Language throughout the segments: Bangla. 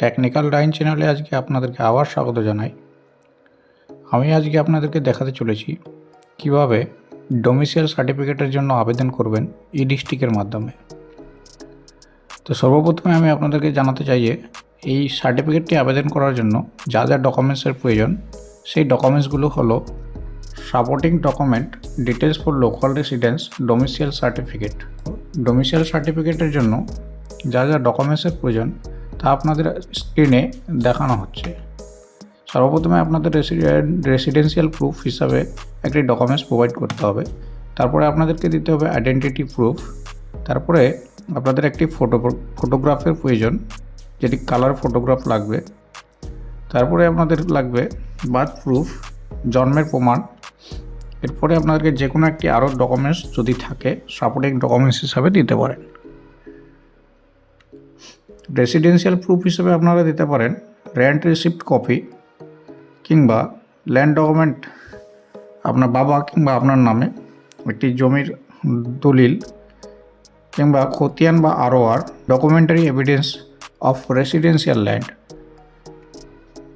টেকনিক্যাল রাইন চ্যানেলে আজকে আপনাদেরকে আবার স্বাগত জানাই। আমি আজকে আপনাদেরকে দেখাতে চলেছি কিভাবে ডোমিসাইল সার্টিফিকেটের জন্য আবেদন করবেন ই ডিস্ট্রিক্টের মাধ্যমে। তো সর্বপ্রথমে আমি আপনাদেরকে জানাতে চাই যে এই সার্টিফিকেটটি আবেদন করার জন্য যা যা ডকুমেন্টসের প্রয়োজন, সেই ডকুমেন্টসগুলো হলো supporting document, details for local residence, domicile certificate. Domicile সার্টিফিকেটের জন্য যা যা ডকুমেন্টসের প্রয়োজন তা আপনাদের স্ক্রিনে দেখানো হচ্ছে। সর্বপ্রথমে আপনাদের রেসিডেন্সিয়াল প্রুফ হিসাবে একটি ডকুমেন্টস প্রোভাইড করতে হবে। তারপরে আপনাদেরকে দিতে হবে আইডেন্টিটি প্রুফ। তারপরে আপনাদের একটি ফটোগ্রাফের প্রয়োজন, যেটি কালার ফটোগ্রাফ লাগবে। তারপরে আপনাদের লাগবে বার্থ প্রুফ, জন্মের প্রমাণ। এরপরে আপনাদেরকে যে কোনো একটি আরও ডকুমেন্টস যদি থাকে সাপোর্টিং ডকুমেন্টস হিসাবে দিতে পারেন। রেসিডেন্সিয়াল প্রুফ হিসেবে আপনারা দিতে পারেন রেন্ট রিসিপ্ট কপি, কিংবা ল্যান্ড ডকুমেন্ট আপনার বাবা কিংবা আপনার নামে একটি জমির দলিল, কিংবা খতিয়ান বা ROR, documentary evidence of residential land.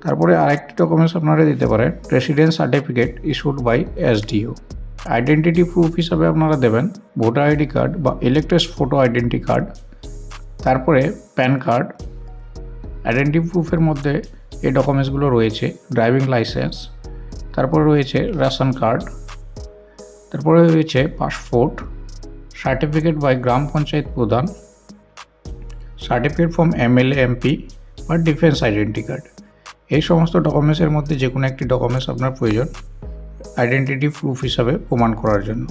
তারপরে আরেকটি ডকুমেন্টস আপনারা দিতে পারেন residence certificate issued by SDO। Identity proof হিসাবে আপনারা দেবেন ভোটার আইডি কার্ড বা ইলেক্ট্রাস ফটো আইডেন্টি কার্ড। তারপরে প্যান কার্ড। আইডেন্টি প্রুফের মধ্যে এই ডকুমেন্টসগুলো রয়েছে ড্রাইভিং লাইসেন্স, তারপরে রয়েছে রেশন কার্ড, তারপরে রয়েছে পাসপোর্ট, সার্টিফিকেট বাই গ্রাম পঞ্চায়েত প্রধান, সার্টিফিকেট ফ্রম MLA MP বা ডিফেন্স আইডেন্টি কার্ড। এই সমস্ত ডকুমেন্টসের মধ্যে যে কোনো একটি ডকুমেন্টস আপনার প্রয়োজন আইডেন্টিটি প্রুফ হিসাবে প্রমাণ করার জন্য।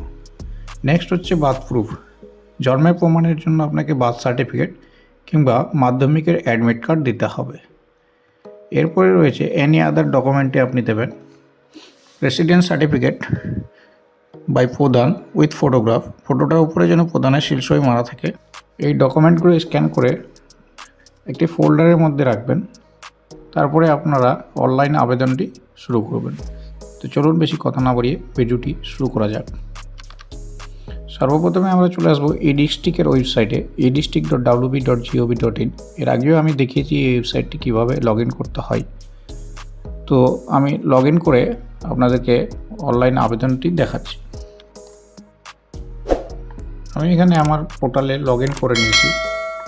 নেক্সট হচ্ছে বার্থ প্রুফ। জন্মের প্রমাণের জন্য আপনাকে বার্থ সার্টিফিকেট কিংবা মাধ্যমিকের অ্যাডমিট কার্ড দিতে হবে। এরপরে রয়েছে এনি আদার ডকুমেন্টে আপনি দেবেন রেসিডেন্স সার্টিফিকেট বাই প্রধান উইথ ফটোগ্রাফ। ফটোটার উপরে যেন প্রধানের শিলসই মারা থাকে। এই ডকুমেন্টগুলো স্ক্যান করে একটি ফোল্ডারের মধ্যে রাখবেন। তারপরে আপনারা অনলাইন আবেদনটি শুরু করবেন। তো চলুন বেশি কথা না বাড়িয়ে ভিডিওটি শুরু করা যাক। সর্বপ্রথমে আমরা চলে আসবো এই ডিস্ট্রিক্টের ওয়েবসাইটে edistrict.wb.gov.in। এর আগেও আমি দেখিয়েছি এই ওয়েবসাইটটি কীভাবে লগ ইন করতে হয়। তো আমি লগ ইন করে আপনাদেরকে অনলাইন আবেদনটি দেখাচ্ছি। আমি এখানে আমার পোর্টালে লগ ইন করে নিয়েছি।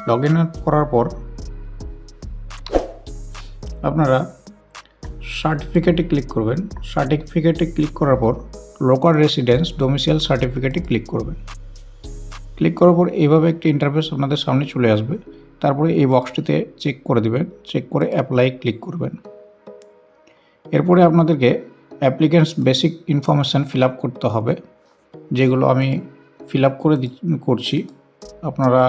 লগ ইন করার পর আপনারা সার্টিফিকেটে ক্লিক করবেন। সার্টিফিকেটে ক্লিক করার পর লোকাল রেসিডেন্স ডোমিসাইল সার্টিফিকেটে ক্লিক করবেন। ক্লিক করার পর এইভাবে একটি ইন্টারফেস আপনাদের সামনে চলে আসবে। তারপরে এই বক্সটিতে চেক করে দেবেন, চেক করে অ্যাপ্লাই ক্লিক করবেন। এরপরে আপনাদেরকে applicants basic information fill up করতে হবে, যেগুলো আমি ফিল আপ করছি। আপনারা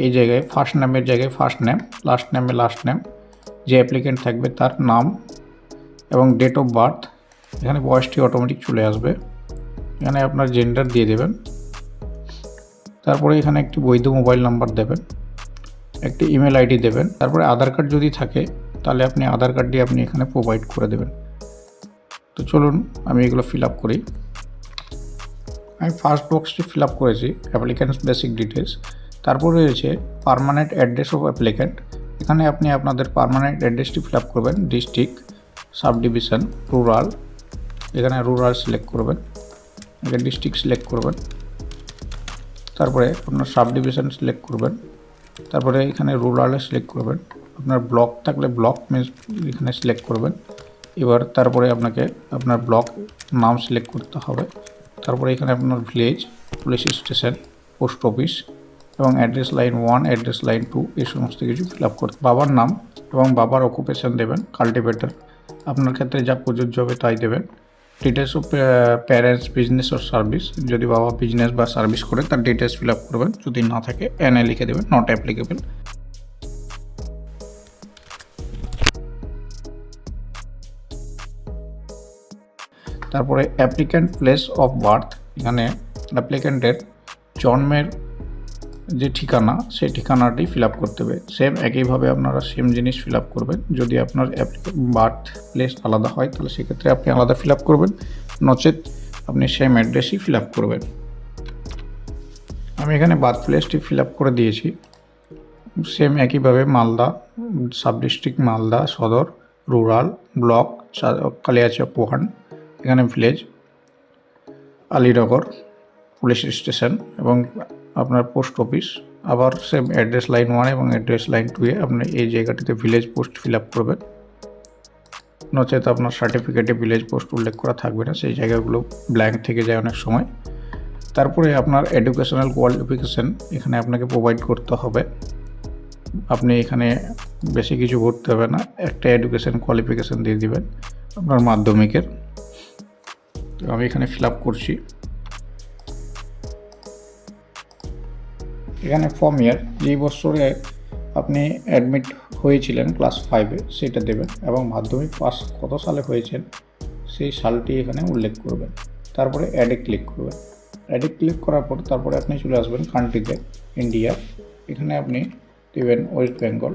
এই জায়গায় ফার্স্ট নেমের জায়গায় ফার্স্ট নেম, লাস্ট নেমে লাস্ট নেম, যে অ্যাপ্লিক্যান্ট থাকবে তার নাম এবং ডেট অফ বার্থ। এখানে বয়সটি অটোমেটিক চলে আসবে। এখানে আপনার জেন্ডার দিয়ে দেবেন। তারপরে এখানে একটি বৈধ মোবাইল নাম্বার দেবেন, একটি ইমেল আইডি দেবেন। তারপরে আধার কার্ড যদি থাকে তাহলে আপনি আধার কার্ডটি আপনি এখানে প্রোভাইড করে দেবেন। তো চলুন আমি এগুলো ফিল আপ করি। আমি ফার্স্ট বক্সটি ফিল আপ করেছি অ্যাপ্লিক্যান্টস বেসিক ডিটেলস। তারপরে রয়েছে পার্মানেন্ট অ্যাড্রেস অফ অ্যাপ্লিক্যান্ট। এখানে আপনি আপনাদের পার্মানেন্ট অ্যাড্রেসটি ফিল আপ করবেন। District, sub division, rural. এখানে রুরাল সিলেক্ট করবেন, এখানে ডিস্ট্রিক্ট সিলেক্ট করবেন। তারপরে আপনার সাব ডিভিশন সিলেক্ট করবেন। তারপরে এখানে রুরালে সিলেক্ট করবেন। আপনার ব্লক থাকলে ব্লক এখানে সিলেক্ট করবেন। এবার তারপরে আপনাকে আপনার ব্লক নাম সিলেক্ট করতে হবে। তারপরে এখানে আপনার village, police station, post office এবং অ্যাড্রেস লাইন 1, অ্যাড্রেস লাইন 2 এই সমস্ত কিছু ফিল আপ করতে। বাবার নাম এবং বাবার অকুপেশন দেবেন কাল্টিভেটর। আপনার ক্ষেত্রে যা প্রযোজ্য হবে তাই দেবেন। Details of parents, business or service. যদি বাবা বিজনেস বা সার্ভিস করে তার ডিটেলস ফিল আপ করবেন। যদি না থাকে NA লিখে দেবেন, নট অ্যাপ্লিকেবল। তারপরে অ্যাপ্লিক্যান্ট প্লেস অফ বার্থ। এখানে অ্যাপ্লিক্যান্টের জন্মের যে ঠিকানা সেই ঠিকানাটি ফিল আপ করতে হবে। সেম একইভাবে আপনারা সেম জিনিস ফিল আপ করবেন। যদি আপনার বার্থ প্লেস আলাদা হয় তাহলে সেক্ষেত্রে আপনি আলাদা ফিল আপ করবেন, নচেত আপনি সেম অ্যাড্রেসই ফিল আপ করবেন। আমি এখানে বার্থ প্লেসটি ফিল আপ করে দিয়েছি। সেম একইভাবে মালদা সাব ডিস্ট্রিক্ট, মালদা সদর, রুরাল ব্লক কালিয়াচক 1, এখানে ভিলেজ আলীনগর পুলিশ স্টেশন এবং আপনার পোস্ট অফিস। আবার সেম অ্যাড্রেস লাইন 1 এবং অ্যাড্রেস লাইন 2-এ আপনি এই জায়গাটিতে ভিলেজ পোস্ট ফিল আপ করবেন। নচেত আপনার সার্টিফিকেটে ভিলেজ পোস্ট উল্লেখ করা থাকবে না, সেই জায়গাগুলো ব্ল্যাঙ্ক থেকে যায় অনেক সময়। তারপরে আপনার এডুকেশনাল কোয়ালিফিকেশান এখানে আপনাকে প্রোভাইড করতে হবে। আপনি এখানে বেশি কিছু ভরতে হবে না, একটা এডুকেশন কোয়ালিফিকেশান দিয়ে দিবেন আপনার মাধ্যমিকের। তো আমি এখানে ফিল আপ করছি। এখানে ফর্ম ইয়ার, যেই বছরে আপনি অ্যাডমিট হয়েছিলেন ক্লাস 5-এ সেটা দেবেন এবং মাধ্যমিক পাস কত সালে হয়েছেন সেই সালটি এখানে উল্লেখ করবেন। তারপরে অ্যাডে ক্লিক করবেন। অ্যাডে ক্লিক করার পর তারপরে আপনি চলে আসবেন কান্ট্রিতে, ইন্ডিয়া। এখানে আপনি দেবেন ওয়েস্ট বেঙ্গল,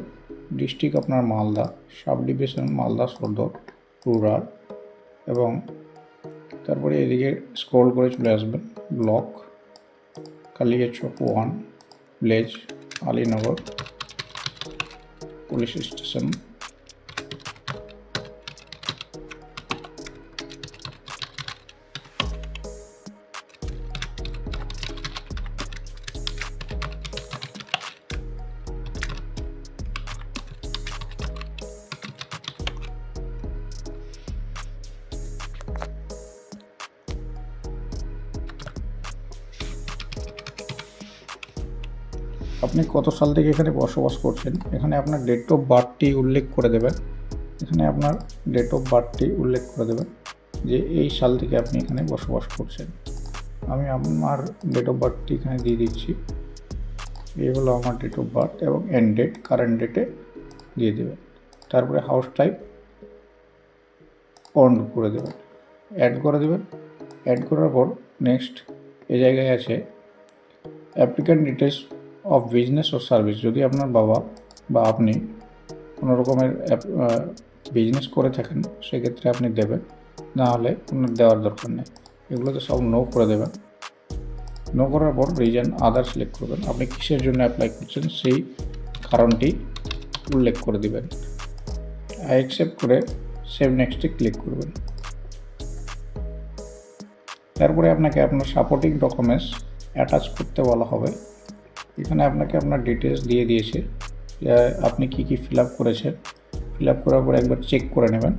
ডিস্ট্রিক্ট আপনার মালদা, সাব ডিভিশন মালদা সদর, রুরাল এবং তারপরে এদিকে স্ক্রল করে চলে আসবেন block Kaliachak 1, village Alinagar police station. আপনি কত সাল থেকে এখানে বসবাস করছেন, এখানে আপনার ডেট অফ বার্থটি উল্লেখ করে দেবেন। এখানে আপনার ডেট অফ বার্থটি উল্লেখ করে দেবেন যে এই সাল থেকে আপনি এখানে বসবাস করছেন। আমি আমার ডেট অফ বার্থটি এখানে দিয়ে দিচ্ছি। এই হলো আমার ডেট অফ বার্থ এবং এন্ড ডেট কারেন্ট ডেটে দিয়ে দেবেন। তারপরে হাউস টাইপ অন করে দেবেন, অ্যাড করে দেবেন। অ্যাড করার পর নেক্সট এই জায়গায় আছে অ্যাপ্লিক্যান্ট ডিটেলস অফ বিজনেস ও সার্ভিস। যদি আপনার বাবা বা আপনি কোনো রকমের বিজনেস করে থাকেন সেক্ষেত্রে আপনি দেবেন, না হলে আপনার দেওয়ার দরকার নেই। এগুলোতে সব নো করে দেবেন। নো করার পর রিজন আদার সিলেক্ট করবেন। আপনি কিসের জন্য অ্যাপ্লাই করছেন সেই কারণটি উল্লেখ করে দেবেন। আই অ্যাকসেপ্ট করে সেভ নেক্সটে ক্লিক করবেন। তারপরে আপনাকে আপনার সাপোর্টিং ডকুমেন্টস অ্যাটাচ করতে বলা হবে। এখানে আপনাকে আপনার ডিটেলস দিয়ে দিয়েছে, আপনি কি কি ফিল আপ করেছেন। ফিল আপ করার পর একবার চেক করে নেবেন।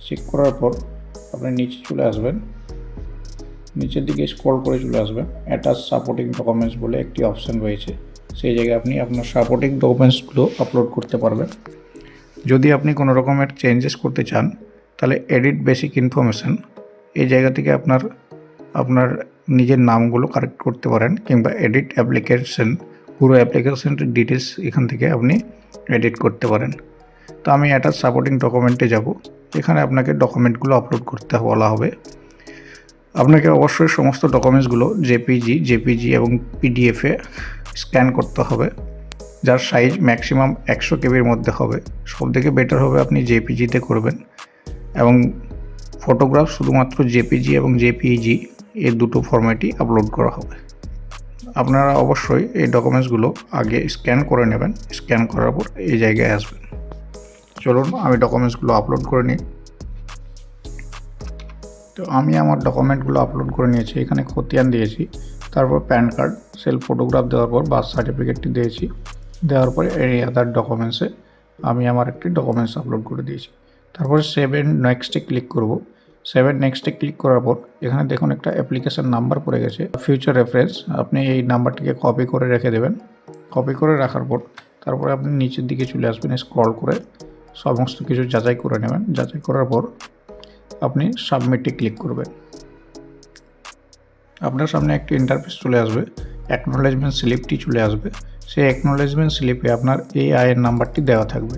চেক করার পর আপনি নিচে চলে আসবেন, নিচের দিকে স্ক্রল করে চলে আসবেন। অ্যাটাচ সাপোর্টিং ডকুমেন্টস বলে একটি অপশান রয়েছে, সেই জায়গায় আপনি আপনার সাপোর্টিং ডকুমেন্টসগুলো আপলোড করতে পারবেন। যদি আপনি কোনো রকমের চেঞ্জেস করতে চান তাহলে এডিট বেসিক ইনফরমেশান, এই জায়গা থেকে আপনার নিজের নামগুলো কারেক্ট করতে পারেন, কিংবা এডিট অ্যাপ্লিকেশন, পুরো অ্যাপ্লিকেশনের ডিটেলস এখান থেকে আপনি এডিট করতে পারেন। তো আমি অ্যাটাচ সাপোর্টিং ডকুমেন্টে যাব। এখানে আপনাকে ডকুমেন্টগুলো আপলোড করতে বলা হবে। আপনাকে অবশ্যই সমস্ত ডকুমেন্টসগুলো জেপিজি এবং পিডিএফে স্ক্যান করতে হবে, যার সাইজ ম্যাক্সিমাম 100 কেবির মধ্যে হবে। সবথেকে বেটার হবে আপনি জেপিজিতে করবেন এবং ফটোগ্রাফ শুধুমাত্র জেপিজি এবং জেপিইজি এই দুটো ফরম্যাটই আপলোড করা হবে। আপনারা অবশ্যই এই ডকুমেন্টসগুলো আগে স্ক্যান করে নেবেন। স্ক্যান করার পর এই জায়গায় আসবেন। চলুন আমি ডকুমেন্টসগুলো আপলোড করে নিই। তো আমি আমার ডকুমেন্টগুলো আপলোড করে নিয়েছি। এখানে খতিয়ান দিয়েছি, তারপর প্যান কার্ড, সেলফ ফটোগ্রাফ দেওয়ার পর বার্থ সার্টিফিকেটটি দিয়েছি। দেওয়ার পরে এই আদার ডকুমেন্টসে আমি আমার একটি ডকুমেন্টস আপলোড করে দিয়েছি। তারপরে সেভ এন্ড নেক্সটে ক্লিক করব। সেভ এন্ড নেক্সটে ক্লিক করার পর এখানে দেখুন একটা অ্যাপ্লিকেশান নাম্বার পড়ে গেছে, ফিউচার রেফারেন্স। আপনি এই নাম্বারটিকে কপি করে রেখে দেবেন। কপি করে রাখার পর তারপরে আপনি নিচের দিকে চলে আসবেন, স্ক্রল করে সমস্ত কিছু যাচাই করে নেবেন। যাচাই করার পর আপনি সাবমিটে ক্লিক করবেন। আপনার সামনে একটি ইন্টারফেস চলে আসবে, অ্যাকনোলেজমেন্ট স্লিপটি চলে আসবে। সেই অ্যাকনোলেজমেন্ট স্লিপে আপনার এই আইএন নাম্বারটি দেওয়া থাকবে।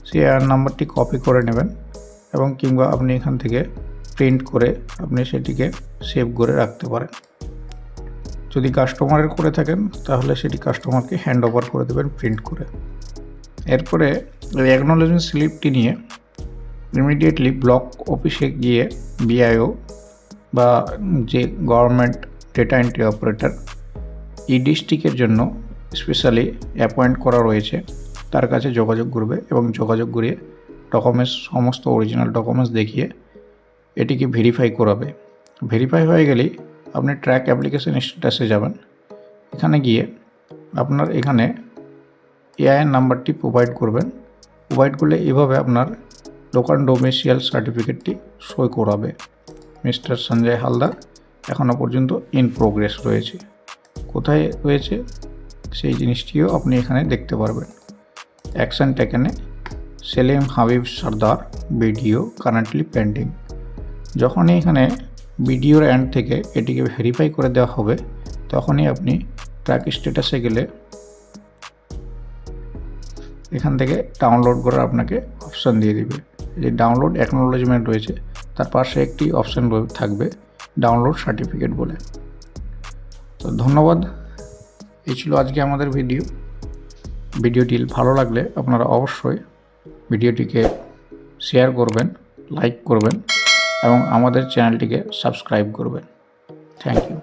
সেই আইএন নাম্বারটি কপি করে নেবেন এবং কিংবা আপনি এখান থেকে প্রিন্ট করে আপনি সেটিকে সেভ করে রাখতে পারেন। যদি কাস্টমারের করে থাকেন তাহলে সেটি কাস্টমারকে হ্যান্ড ওভার করে দেবেন প্রিন্ট করে। এরপরে এই অ্যাকনোলেজমেন্ট স্লিপটি নিয়ে ইমিডিয়েটলি ব্লক অফিসে গিয়ে বিআইও বা যে গভর্নমেন্ট ডেটা এন্ট্রি অপারেটর ই ডিস্ট্রিক্টের জন্য স্পেশালি অ্যাপয়েন্ট করা রয়েছে তার কাছে যোগাযোগ করবে এবং যোগাযোগ করিয়ে ডকুমেন্টস সমস্ত অরিজিনাল ডকুমেন্টস দেখিয়ে এটিকে ভেরিফাই করাবে। ভেরিফাই হয়ে গেলেই আপনি ট্র্যাক অ্যাপ্লিকেশন স্ট্যাটাসে যাবেন। এখানে গিয়ে আপনার এখানে এআইএন নাম্বারটি প্রোভাইড করবেন। প্রোভাইড করলে এভাবে আপনার লোকাল ডোমিসাইল সার্টিফিকেটটি সই করাবে। মিস্টার সঞ্জয় হালদার এখনও পর্যন্ত ইন প্রোগ্রেস রয়েছে। কোথায় রয়েছে সেই জিনিসটিও আপনি এখানে দেখতে পারবেন। অ্যাকশন টেকেনে সেলিম হাবিব সর্দার বিডিও কারেন্টলি পেন্ডিং। যখনই এখানে বিডিওর এন্ড থেকে এটিকে ভেরিফাই করে দেওয়া হবে তখনই আপনি ট্র্যাক স্ট্যাটাসে গেলে এখান থেকে ডাউনলোড করার আপনাকে অপশান দিয়ে দিবে। যে ডাউনলোড অ্যাকনোলেজমেন্ট রয়েছে তার পাশে একটি অপশান থাকবে ডাউনলোড সার্টিফিকেট বলে। তো ধন্যবাদ। এই ছিল আজকে আমাদের ভিডিওটি ভালো লাগলে আপনারা অবশ্যই ভিডিওটিকে শেয়ার করবেন, লাইক করবেন এবং আমাদের চ্যানেলটিকে সাবস্ক্রাইব করবেন। Thank you.